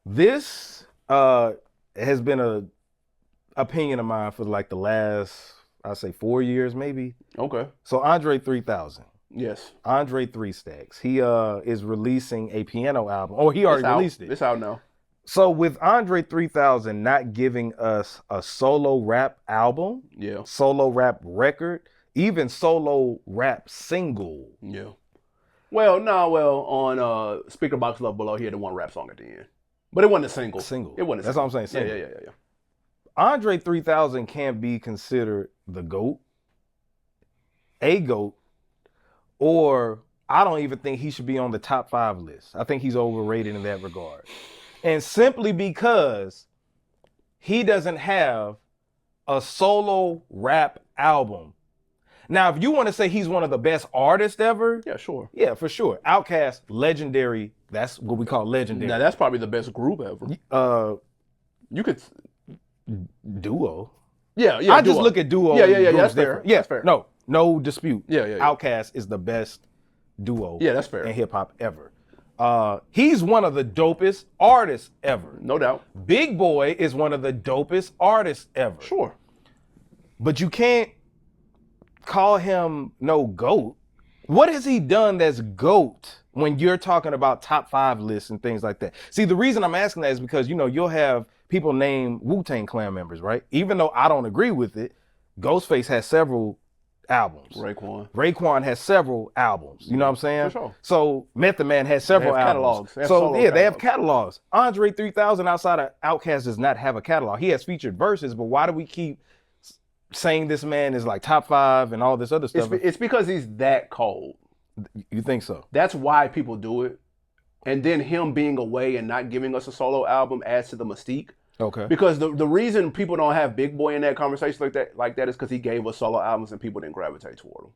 This has been a opinion of mine for like the last, I'd say 4 years maybe. Okay. So Andre 3000. Yes. Andre Three Stacks. He is releasing a piano album. Oh, he already released it. It's out now. So with Andre 3000 not giving us a solo rap album, solo rap record, even solo rap single. Yeah. Well, on Speaker Box Love Below, he had the one rap song at the end. But it wasn't a single. Single. It wasn't a That's single. what I'm saying. Single. Yeah. Andre 3000 can't be considered the GOAT, a GOAT, or I don't even think he should be on the top 5 list. I think he's overrated in that regard. And simply because he doesn't have a solo rap album. Now, if you want to say he's one of the best artists ever. Yeah, sure. Yeah, for sure. Outkast, legendary. That's what we call legendary. Now, that's probably the best group ever. You could. Duo. Yeah. I just look at duo. Yeah. That's fair. Yeah, that's fair. No dispute. Yeah. Outkast is the best duo. Yeah, that's fair. In hip hop ever. He's one of the dopest artists ever. No doubt. Big Boy is one of the dopest artists ever. Sure. But you can't call him no GOAT. What has he done that's GOAT when you're talking about top 5 lists and things like that? See, the reason I'm asking that is because, you'll have people name Wu-Tang Clan members, right? Even though I don't agree with it, Ghostface has several albums. Raekwon has several albums. You know what I'm saying? For sure. So Method Man has several albums. Catalogs. They have catalogs. Andre 3000 outside of Outkast does not have a catalog. He has featured verses, but why do we keep saying this man is like top 5 and all this other stuff? It's because he's that cold. You think so? That's why people do it. And then him being away and not giving us a solo album adds to the mystique. Okay. Because the reason people don't have Big Boy in that conversation like that is because he gave us solo albums and people didn't gravitate toward him.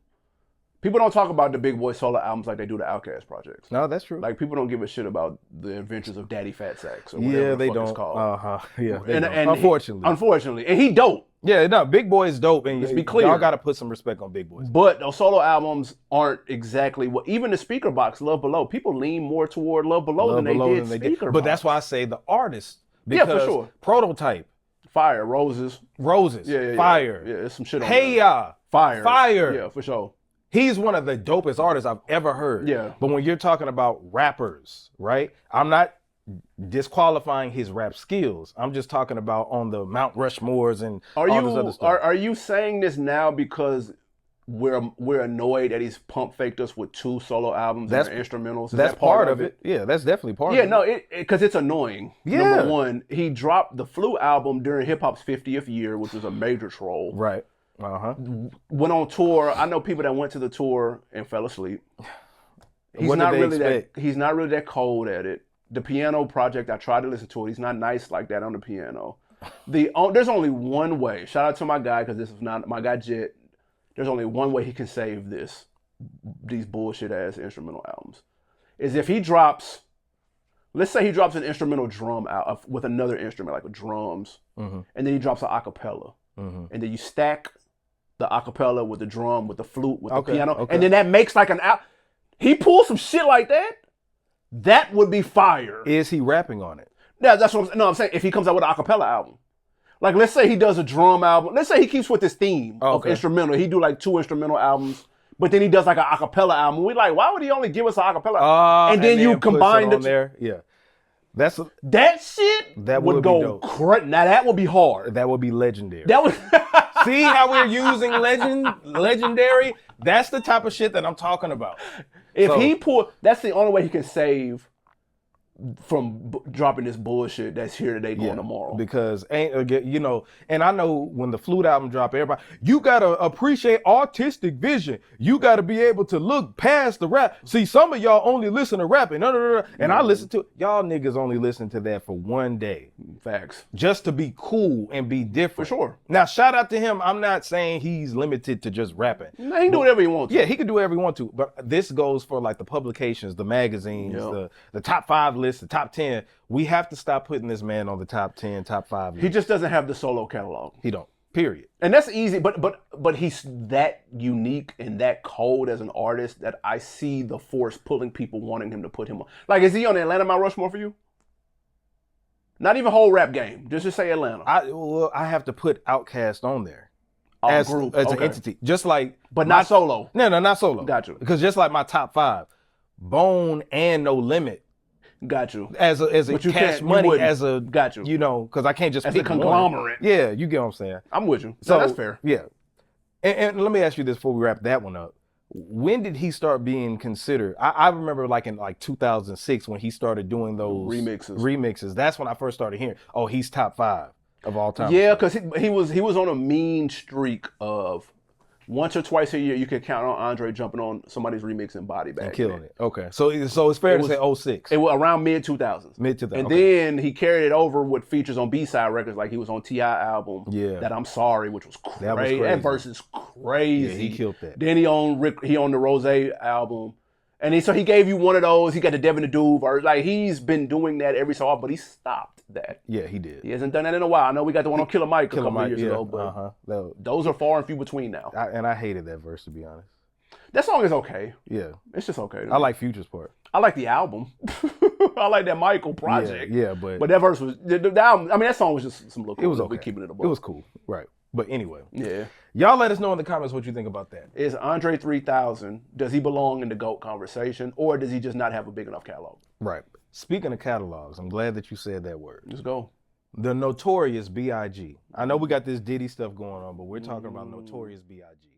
People don't talk about the Big Boy solo albums like they do the Outkast projects. No, that's true. Like people don't give a shit about the adventures of Daddy Fat Sacks or whatever the fuck it's called. Yeah, they and don't. Unfortunately. And he dope. Yeah, no, Big Boy is dope, and let's be clear. Y'all got to put some respect on Big Boy. But those solo albums aren't exactly what. Even the Speaker Box, Love Below, people lean more toward Love Below than they did Speaker Box. But that's why I say the artist. Because for sure. Prototype, Fire, Roses, yeah, Fire, yeah, there's some shit on Hey there. Ya, Fire, yeah, for sure. He's one of the dopest artists I've ever heard. Yeah. But when you're talking about rappers, right? I'm not disqualifying his rap skills. I'm just talking about on the Mount Rushmores and all this other stuff. Are you saying this now because we're annoyed that he's pump faked us with 2 solo albums and instrumentals? That's part of it. Yeah, that's definitely part of it. Yeah, no, because it's annoying. Yeah. Number one, he dropped the Flu album during hip hop's 50th year, which was a major troll. Right. Went on tour. I know people that went to the tour and fell asleep. He's not really that cold at it. The piano project, I tried to listen to it. He's not nice like that on the piano. There's only one way. Shout out to my guy, because this is not my guy Jet. There's only one way he can save these bullshit ass instrumental albums. Is if he drops, let's say he drops an instrumental drum out with another instrument, like a drums, and then he drops an acapella. And then you stack the acapella with the drum, with the flute, with the piano, and then that makes like an out. He pulls some shit like that. That would be fire. Is he rapping on it? Yeah, that's what I'm saying. If he comes out with an acapella album, like let's say he does a drum album. Let's say he keeps with his theme of instrumental. He do like 2 instrumental albums, but then he does like an acapella album. We like, why would he only give us an acapella? And then you combine it there. Yeah, that shit. That would go crazy. Now that would be hard. That would be legendary. That would. See how we're using legendary? That's the type of shit that I'm talking about. That's the only way he can save from dropping this bullshit that's here today, going tomorrow. Because and I know when the Flute album dropped, everybody, you gotta appreciate artistic vision. You gotta be able to look past the rap. See, some of y'all only listen to rap and I listen to y'all niggas only listen to that for one day. Facts. Just to be cool and be different. For sure. Now, shout out to him. I'm not saying he's limited to just rapping. No, he can do whatever he wants to. Yeah, he can do whatever he wants to. But this goes for like the publications, the magazines, the top 5 lists, the top 10. We have to stop putting this man on the top 10, top 5 list. He just doesn't have the solo catalog. He don't. Period. And that's easy, but he's that unique and that cold as an artist that I see the force pulling people wanting him to put him on. Like, is he on the Atlanta Mount Rushmore for you? Not even whole rap game. Just say Atlanta. I have to put Outkast on there as Group. an entity, just like, but not solo. No, not solo. Got you. Because just like my top 5, Bone and No Limit. Got you. As a Cash Money, as a, got you. You know, because I can't just as pick a conglomerate. One. Yeah, you get what I'm saying. I'm with you. So that's fair. Yeah. And let me ask you this before we wrap that one up. When did he start being considered? I remember like in like 2006 when he started doing those remixes. That's when I first started hearing, oh, he's top 5 of all time. Yeah, because he was on a mean streak of once or twice a year you could count on Andre jumping on somebody's remix in Body Bag. And killing it. Okay. So it's fair to say 06. It was around mid-2000s. Mid-2000s. And then he carried it over with features on B-side records, like he was on T.I. album, That I'm Sorry, which was crazy. That verse is crazy. Yeah, he killed that. Then he owned the Rose album. And so he gave you one of those. He got the Devin the Duve, or like he's been doing that every so often, but he stopped that. Yeah, he did. He hasn't done that in a while. I know we got the one on Killer Mike a couple of years ago, but those are far and few between now. And I hated that verse, to be honest. That song is okay. Yeah. It's just okay. I like Future's part. I like the album. I like that Michael project. Yeah, but that verse was the album. I mean, that song was just some look. It was okay. We keeping it above. It was cool, right? But anyway, yeah. Y'all let us know in the comments what you think about that. Is Andre 3000, does he belong in the GOAT conversation, or does he just not have a big enough catalog? Right. Speaking of catalogs, I'm glad that you said that word. Let's go. The Notorious B.I.G. I know we got this Diddy stuff going on, but we're talking about Notorious B.I.G.